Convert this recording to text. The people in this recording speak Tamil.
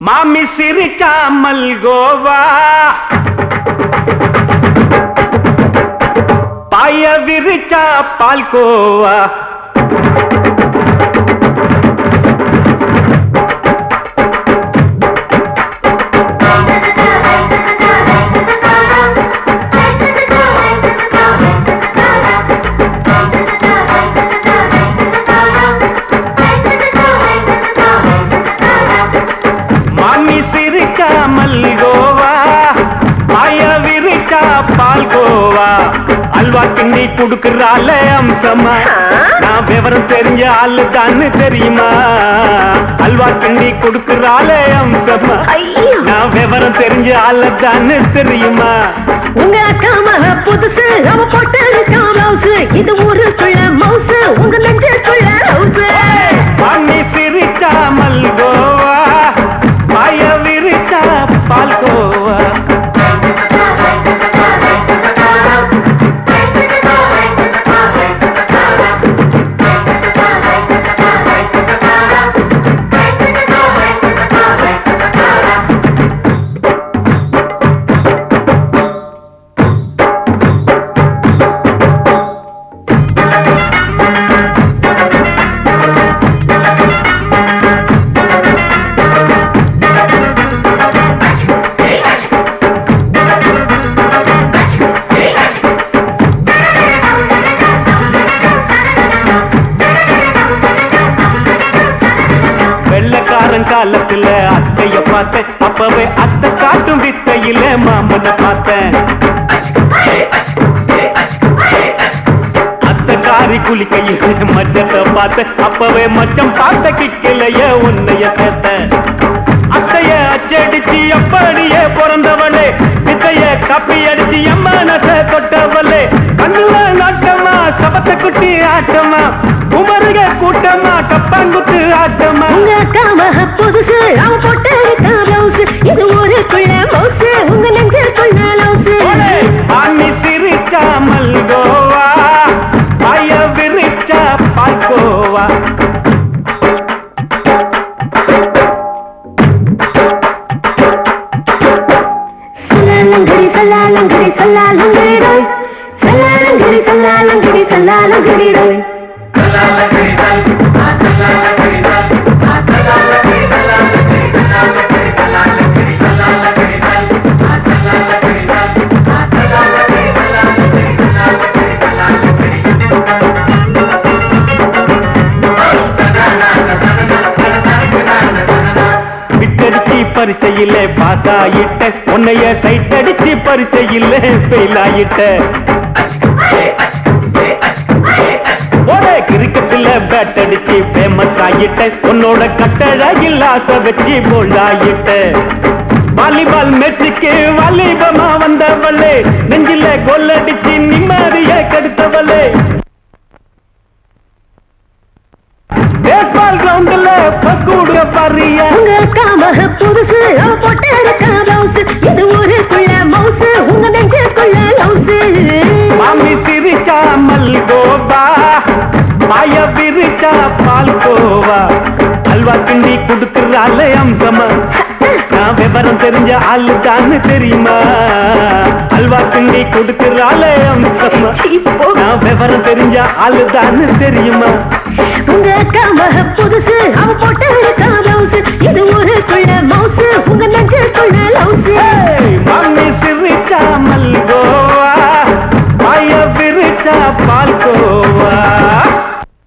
மாமி சிரிச்சா மல்கோவா, பாய விரிச்சா பால்கோவா. மல்கோவா பாய விரிச்சா பால்கோவா, அல்வா கிண்டி குடுக்கறால அம்சமா. நான் விவரம் தெரிஞ்ச ஆளு தான்னு தெரியுமா? அல்வா கிண்டி குடுக்கறால அம்சமா. நான் விவரம் தெரிஞ்ச ஆளு தான்னு தெரியுமா? உங்க அக்கா மக புதுசு, அவ போட்டு பிளவுஸ், இது ஊருக்குள்ள மவுசு, உங்க நெஞ்சுக்குள்ள ஹவுஸ். பாணி சிரிச்சா மல்கோவா, பாய விரிச்சா பால்கோவா. காலத்துல அத்தைய பார்த்தேன், அப்பவே அத்தை காட்டும் வித்தையில மாமனை பார்த்தேன். அத்தை காரி குளிக்கையில மச்சத்தை பார்த்தேன், அப்பவே மச்சம் பார்த்த கிக்கலைய உன்னைய சேர்த்த. அத்தைய அச்சடிச்சு அப்படியே பிறந்தவளே, வித்தைய காப்பி அடிச்சு எம்மனச தொட்டவளே. கண்ணுல நாட்டமா, சபத்தை குட்டி ஆட்டமா, உமருக கூட்டமா, கப்பாங்குத்து ஆட்டமா. உங்க அக்கா மக புதுசு, அவ போட்டு பிளவுஸ், இது ஊருக்குள்ள மவுசு, உங்க நெஞ்சுக்குள்ள லவுஸ். பாணி சிரிச்சா மல்கோவா, பாய விரிச்சா பால்கோவா. சல்லாலங்கடி சல்லாலங்கடி ரோய், சல்லாலங்கடி சல்லாலங்கடி சல்லாலங்கடி ரோய். பரிச்சையில பாஸ் ஆயிட்ட, உன்னைய சைட் அடிச்சு பரிச்சையில ஃபெயில் ஆயிட்ட. ஒரே கிரிக்கெட்ல பேட் அடிச்சு ஃபேமஸ் ஆயிட்ட, உன்னோட கட்டழகில் ஆசை வச்சு போல்ட் ஆயிட்ட. வாலிபால் மேட்சுக்கு வாலிபமா வந்தவளே, நெஞ்சில கோல் அடிச்சு நிம்மதிய கெடுத்தவளே. பேஸ்பால் கிரவுண்ட்ல பக்கூடுக பாரியா. உங்க அக்கா மக புதுசு, அவ போட்டு பிளவுஸ், இது ஊருக்குள்ள மவுசு, உங்க நெஞ்சுக்குள்ள லவுஸ். மாமி சிரிச்சா மல்கோவா, பாய விரிச்சா பால்கோவா, அல்வா கிண்டி குடுக்கறால அம்சமா. நான் விவரம் தெரிஞ்ச ஆளு தான்னு தெரியுமா? அல்வா கிண்டி குடுக்கறால அம்சமா. நான் விவரம் தெரிஞ்ச ஆளு தான்னு தெரியுமா? உங்க அக்கா மக புதுசு, அவ போட்டு பிளவுஸ், இது ஊருக்குள்ள மவுசு, உங்க நெஞ்சுக்குள்ள லவுஸ். மாமி சிரிச்சா மல்கோவா, பாய விரிச்சா பால்கோவா.